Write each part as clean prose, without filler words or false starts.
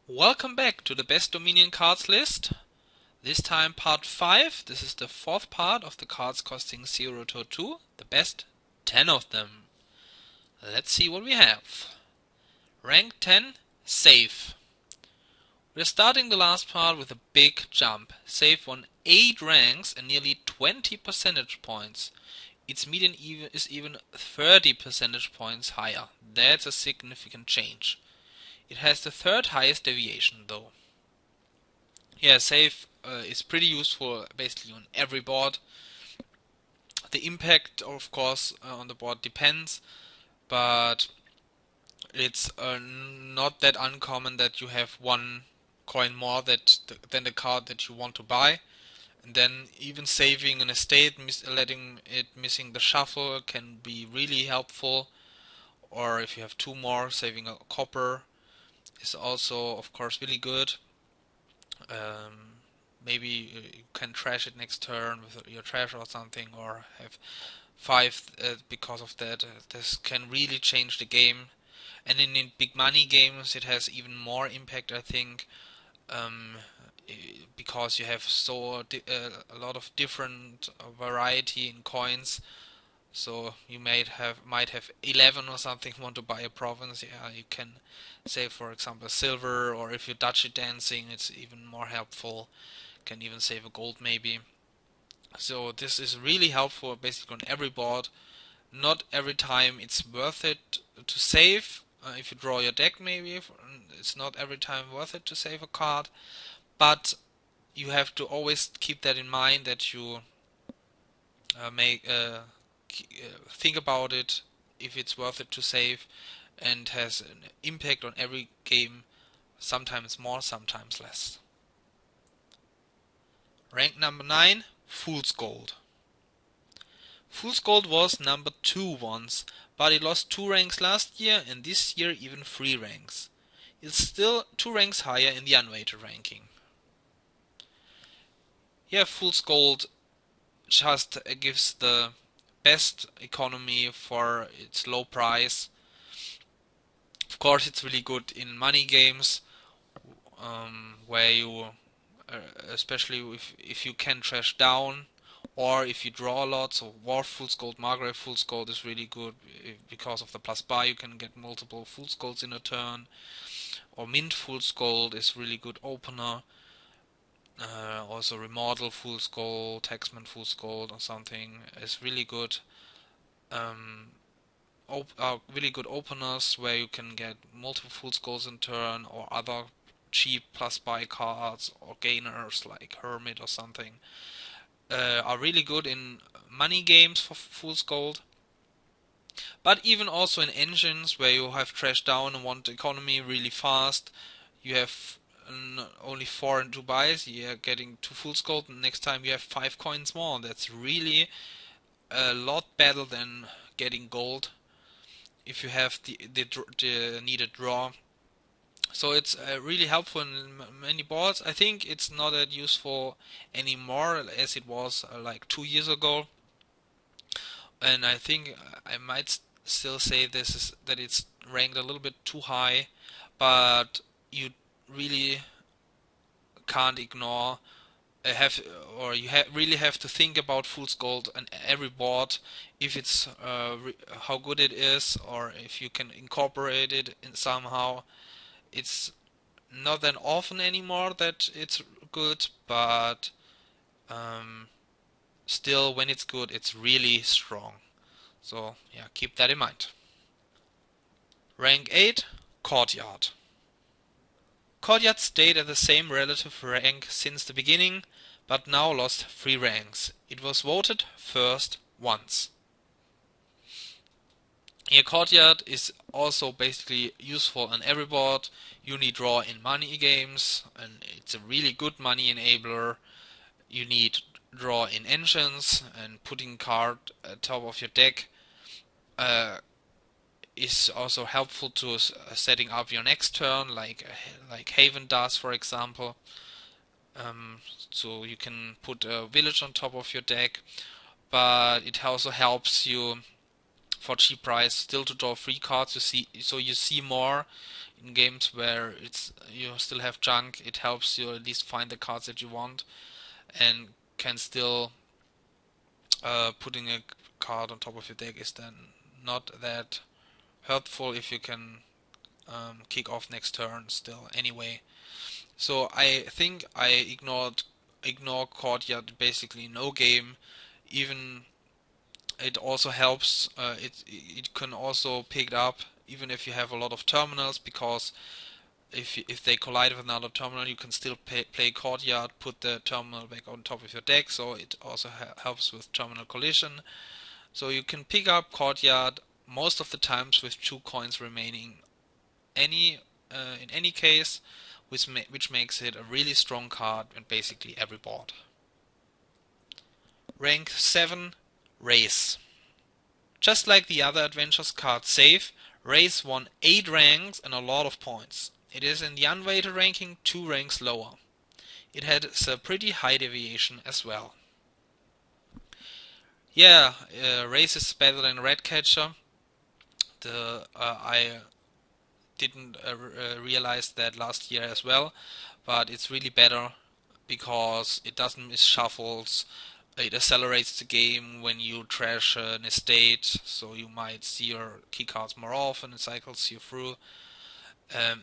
Welcome back to the best Dominion cards list. This time part 5. This is the fourth part of the cards costing 0 to 2. The best 10 of them. Let's see what we have. Rank 10, Save. We're starting the last part with a big jump. Save won 8 ranks and nearly 20 percentage points. Its median is even 30 percentage points higher. That's a significant change. It has the third highest deviation though. Yeah, Save is pretty useful basically on every board. The impact, of course, on the board depends, but it's not that uncommon that you have one coin more than the card that you want to buy. And then even saving an estate, letting it missing the shuffle can be really helpful. Or if you have two more, saving a copper is also, of course, really good. Maybe you can trash it next turn with your trash or something, or have 5 because of that. This can really change the game. And in big money games it has even more impact, I think, because you have a lot of different variety in coins. So you might have 11 or something, want to buy a province. Yeah, you can say, for example, silver, or if you're Dutchy dancing, it's even more helpful. Can even save a gold maybe. So this is really helpful basically on every board. Not every time it's worth it to save. If you draw your deck maybe, it's not every time worth it to save a card. But you have to always keep that in mind, that you think about it, if it's worth it to save, and has an impact on every game, sometimes more, sometimes less. Rank number 9, Fool's Gold. Fool's Gold was number 2 once, but it lost 2 ranks last year, and this year even 3 ranks. It's still 2 ranks higher in the unweighted ranking. Yeah, Fool's Gold just gives the best economy for its low price. Of course, it's really good in money games, where you, especially if you can trash down, or if you draw a lot. So War Fool's Gold, Margrave Fool's Gold is really good because of the plus buy. You can get multiple Fool's Golds in a turn. Or Mint Fool's Gold is really good opener. Also Remodel Fool's Gold, Taxman Fool's Gold or something is really good. Really good openers where you can get multiple Fool's Golds in turn, or other cheap plus buy cards or gainers like Hermit or something. Are really good in money games for Fool's Gold. But even also in engines where you have trash down and want economy really fast, you have only 4 and 2 buys, you're getting 2 Fool's Gold, and next time you have 5 coins more. That's really a lot better than getting gold if you have the needed draw. So it's really helpful in many boards. I think it's not that useful anymore as it was like 2 years ago. And I think I might still say that it's ranked a little bit too high, but you really can't ignore really have to think about Fool's Gold on every board, if it's how good it is, or if you can incorporate it in somehow. It's not that often anymore that it's good, but still, when it's good, it's really strong. So yeah, keep that in mind. Rank 8, Courtyard. Courtyard stayed at the same relative rank since the beginning, but now lost 3 ranks. It was voted first once. Here, Courtyard is also basically useful on every board. You need draw in money games, and it's a really good money enabler. You need draw in engines, and putting card at top of your deck is also helpful to setting up your next turn, like Haven does, for example. So you can put a village on top of your deck, but it also helps you for cheap price still to draw 3 cards. You see more. in games where you still have junk, it helps you at least find the cards that you want, and can still putting a card on top of your deck is then not that hurtful if you can kick off next turn still anyway. So I think I ignore Courtyard basically no game. Even it also helps. It can also pick it up even if you have a lot of terminals, because if they collide with another terminal, you can still play Courtyard, put the terminal back on top of your deck. So it also helps with terminal collision. So you can pick up Courtyard most of the times with 2 coins remaining. In any case, which makes it a really strong card in basically every board. Rank 7, Race. Just like the other Adventures card Save, Race won 8 ranks and a lot of points. It is in the unweighted ranking 2 ranks lower. It had a pretty high deviation as well. Yeah, Race is better than Ratcatcher. I didn't realize that last year as well, but it's really better because it doesn't miss shuffles. It accelerates the game when you trash an estate, so you might see your keycards more often. It cycles you through.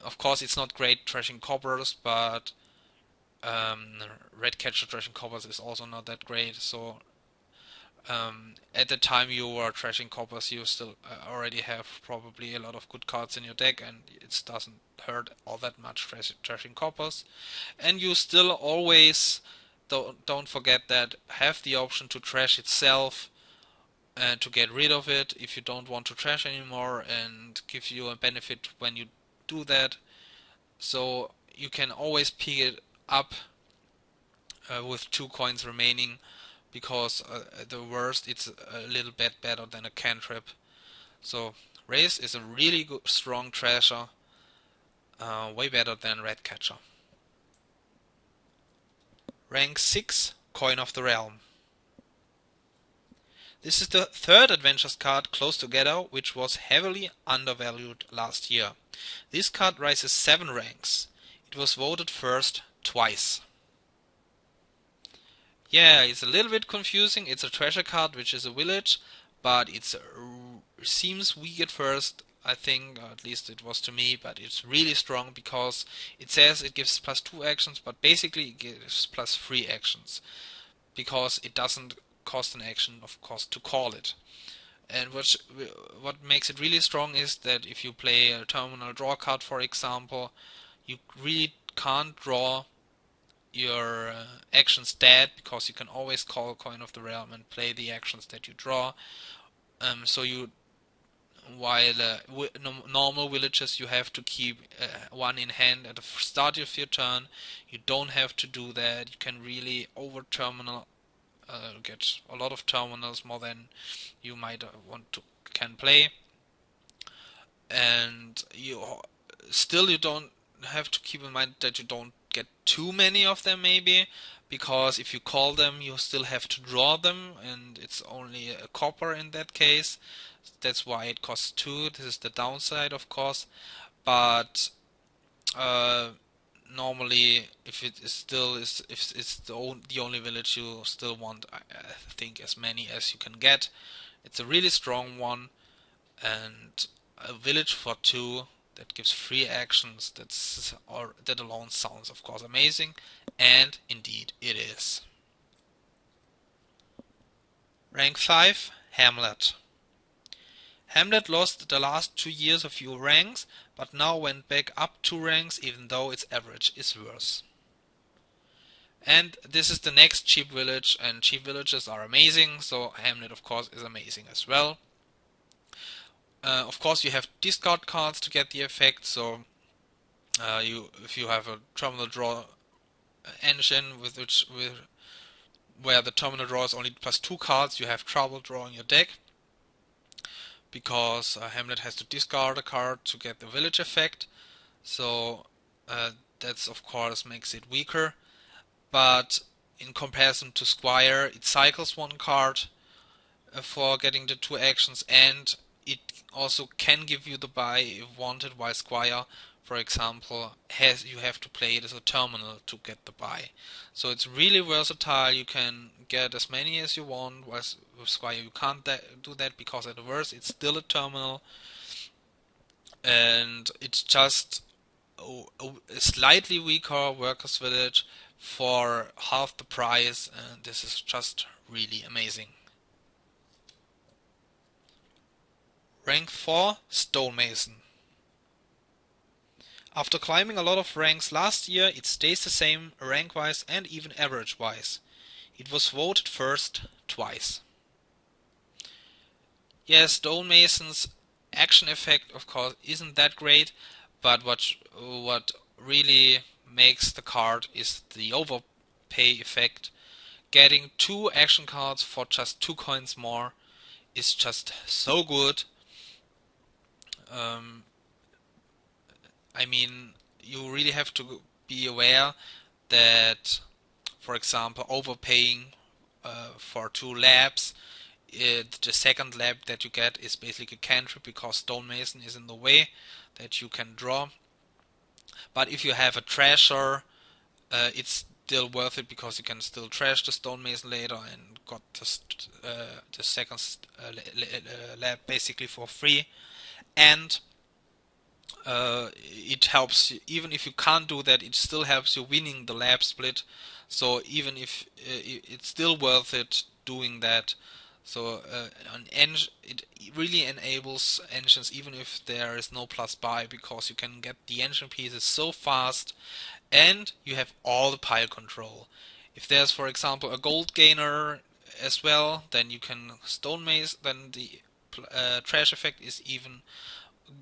Of course, it's not great trashing coppers, but Redcatcher trashing coppers is also not that great. So at the time you are trashing coppers, you still already have probably a lot of good cards in your deck, and it doesn't hurt all that much trashing coppers. And you still always don't forget that have the option to trash itself and to get rid of it if you don't want to trash anymore, and give you a benefit when you do that. So you can always pick it up with 2 coins remaining, because at the worst it's a little bit better than a cantrip. So Race is a really good, strong trasher, way better than Ratcatcher. Rank 6, Coin of the Realm. This is the 3rd Adventures card close together, which was heavily undervalued last year. This card rises 7 ranks. It was voted first twice. Yeah, it's a little bit confusing. It's a treasure card, which is a village, but it seems weak at first, I think, or at least it was to me, but it's really strong because it says it gives +2 actions, but basically it gives +3 actions, because it doesn't cost an action, of course, to call it. And what makes it really strong is that if you play a terminal draw card, for example, you really can't draw your actions dead, because you can always call Coin of the Realm and play the actions that you draw. So while normal villages you have to keep 1 in hand at the start of your turn, you don't have to do that. You can really over terminal get a lot of terminals, more than you might can play, and you don't have to keep in mind that you don't get too many of them, maybe, because if you call them you still have to draw them, and it's only a copper in that case. That's why it costs 2. This is the downside, of course, but normally if it's the only village, you still want, I think, as many as you can get. It's a really strong one, and a village for 2 that gives 3 actions, that alone sounds, of course, amazing, and indeed it is. Rank 5, Hamlet. Hamlet lost the last 2 years a few ranks, but now went back up 2 ranks, even though its average is worse. And this is the next cheap village, and cheap villages are amazing, so Hamlet, of course, is amazing as well. Of course, you have discard cards to get the effect, so if you have a terminal draw engine where the terminal draw is only +2 cards, you have trouble drawing your deck, because Hamlet has to discard a card to get the village effect. So that's, of course, makes it weaker. But in comparison to Squire, it cycles 1 card for getting the 2 actions, and it also can give you the buy if wanted, while Squire for example, you have to play it as a terminal to get the buy. So it's really versatile. You can get as many as you want. With Squire you can't do that because at worst it's still a terminal, and it's just a slightly weaker Workers' Village for half the price, and this is just really amazing. Rank 4 Stonemason. After climbing a lot of ranks last year, it stays the same rank-wise and even average-wise. It was voted first twice. Yes, Stonemason's action effect, of course, isn't that great, but what really makes the card is the overpay effect. Getting 2 action cards for just 2 coins more is just so good. I mean, you really have to be aware that, for example, overpaying for 2 labs, the second lab that you get is basically a cantrip because Stonemason is in the way that you can draw. But if you have a treasure, it's still worth it because you can still trash the Stonemason later and got the second lab basically for free. And it helps you, even if you can't do that, it still helps you winning the lab split. So even if it's still worth it doing that. So it really enables engines even if there is no plus buy, because you can get the engine pieces so fast and you have all the pile control. If there's, for example, a gold gainer as well, then you can stonemace, then the trash effect is even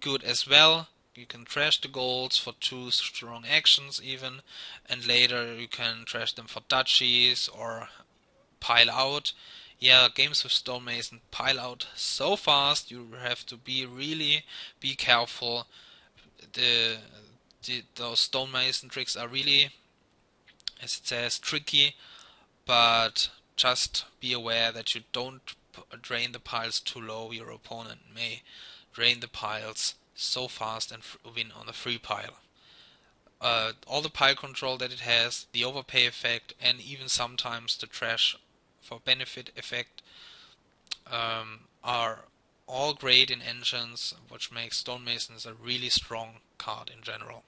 good as well. You can trash the golds for 2 strong actions even, and later you can trash them for duchies or pile out. Yeah, games with Stonemason pile out so fast, you have to really be careful. Those Stonemason tricks are really, as it says, tricky, but just be aware that you don't drain the piles too low. Your opponent may drain the piles so fast and win on a free pile. All the pile control that it has, the overpay effect, and even sometimes the trash for benefit effect are all great in engines, which makes Stonemasons a really strong card in general.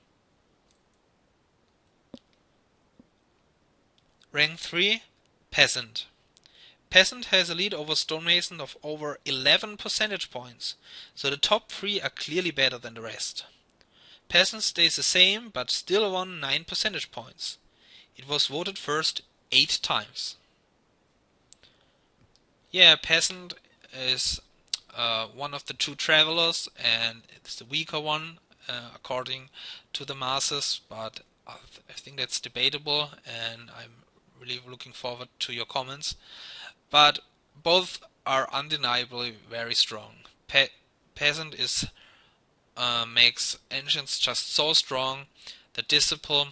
Rank 3 Peasant. Peasant has a lead over Stonemason of over 11 percentage points, so the top 3 are clearly better than the rest. Peasant stays the same, but still won 9 percentage points. It was voted first 8 times. Yeah, Peasant is one of the 2 travelers, and it's the weaker one according to the masses, but I think that's debatable, and I'm really looking forward to your comments. But both are undeniably very strong. Peasant is makes engines just so strong. The Disciple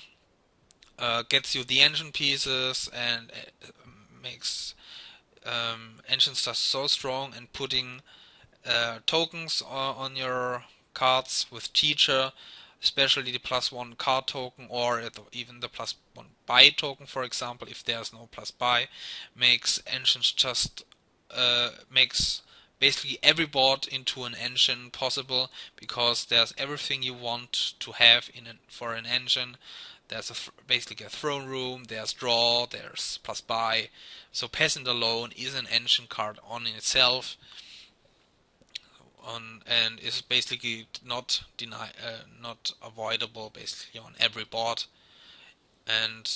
gets you the engine pieces and makes engines just so strong, and putting tokens on your cards with Teacher, especially the +1 card token or even the +1 buy token, for example, if there's no plus buy, makes engines just makes basically every board into an engine possible, because there's everything you want to have for an engine. There's basically a throne room, there's draw, there's plus buy. So Peasant alone is an engine card on in itself, and is basically not avoidable basically on every board. And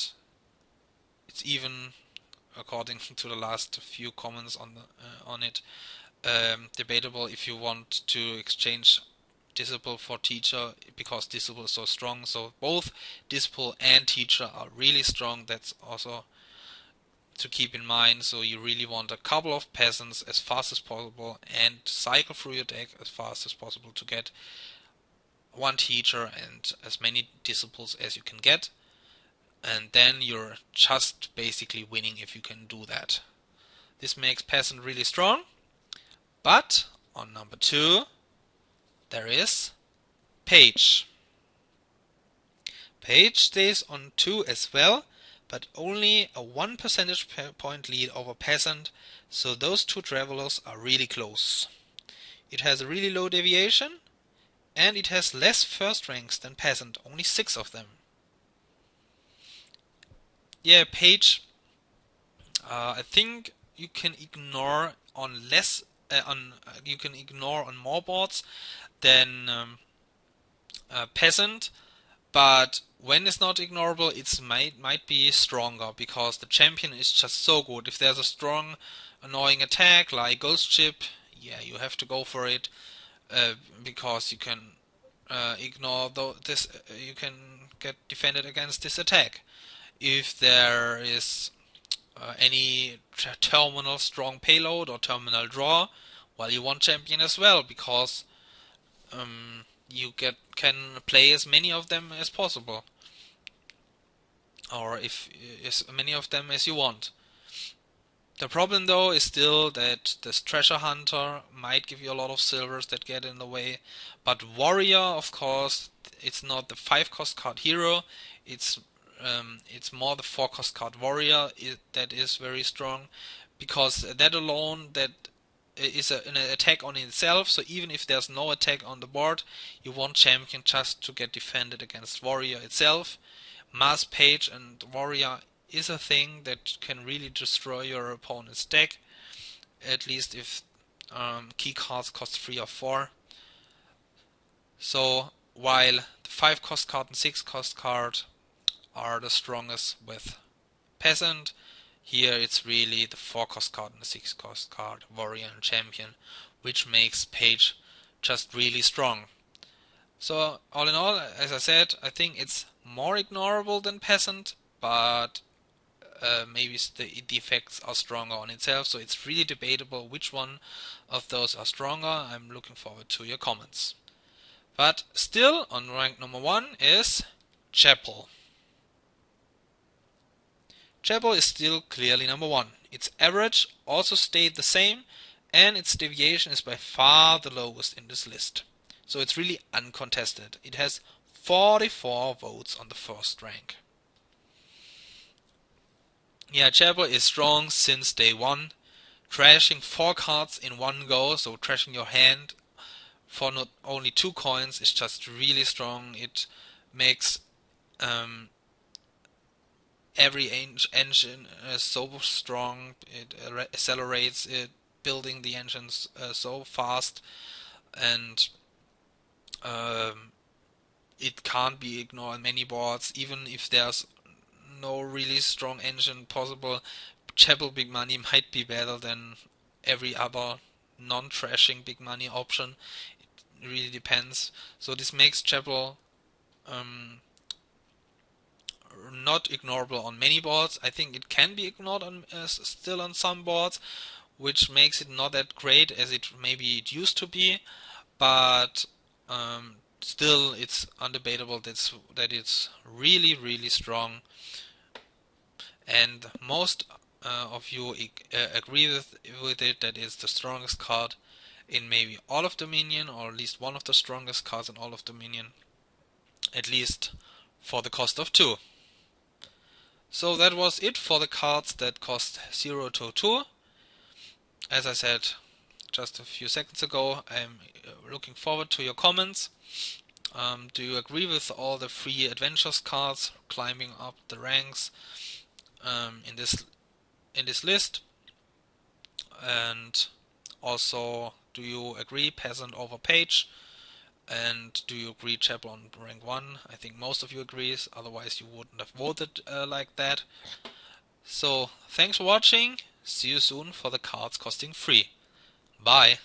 it's even, according to the last few comments on it, debatable if you want to exchange Disciple for Teacher, because Disciple is so strong. So both Disciple and Teacher are really strong. That's also to keep in mind. So you really want a couple of Peasants as fast as possible and cycle through your deck as fast as possible to get 1 Teacher and as many Disciples as you can get, and then you're just basically winning if you can do that. This makes Peasant really strong. But on number 2 there is Page. Page stays on 2 as well, but only a 1 percentage point lead over peasant, so those two travelers are really close. It has a really low deviation, and it has less first ranks than peasant, only 6 of them. Yeah, page, I think you can ignore on less, you can ignore on more boards than peasant, but when it's not ignorable, it might be stronger because the champion is just so good. If there's a strong, annoying attack like Ghost Ship, yeah, you have to go for it because you can ignore this. You can get defended against this attack. If there is any terminal strong payload or terminal draw, well, you want champion as well because you can play as many of them as possible, or if as many of them as you want. The problem though is still that this treasure hunter might give you a lot of silvers that get in the way, but warrior, of course, it's not the 5-cost card hero, it's more the 4-cost card warrior that is very strong, because that alone, that is an attack on itself, so even if there's no attack on the board, you want champion just to get defended against warrior itself. Mass page and warrior is a thing that can really destroy your opponent's deck, at least if key cards cost 3 or 4. So while the 5-cost card and 6-cost card are the strongest with peasant, here it's really the 4-cost card and the 6-cost card, warrior and champion, which makes page just really strong. So all in all, as I said, I think it's more ignorable than peasant, but maybe the effects are stronger on itself, so it's really debatable which one of those are stronger. I'm looking forward to your comments. But still, on rank number 1 is Chapel. Chapel is still clearly number 1. Its average also stayed the same, and its deviation is by far the lowest in this list. So it's really uncontested. It has 44 votes on the first rank. Yeah, Chapel is strong since day 1. Trashing 4 cards in one go, so trashing your hand for not only 2 coins is just really strong. It makes every engine so strong. It accelerates it, building the engines so fast, and it can't be ignored on many boards, even if there's no really strong engine possible. Chapel big money might be better than every other non-trashing big money option. It really depends. So this makes Chapel not ignorable on many boards. I think it can be ignored on still on some boards, which makes it not that great as it maybe it used to be, but still it's undebatable that it's really strong, and most of you agree with it that it's the strongest card in maybe all of Dominion, or at least one of the strongest cards in all of Dominion, at least for the cost of 2. So that was it for the cards that cost 0 to 2. As I said just a few seconds ago, I'm looking forward to your comments. Do you agree with all the free adventures cards climbing up the ranks in this list? And also, do you agree peasant over page? And do you agree Chapel on rank 1? I think most of you agrees, otherwise you wouldn't have voted like that. So thanks for watching. See you soon for the cards costing free. Bye.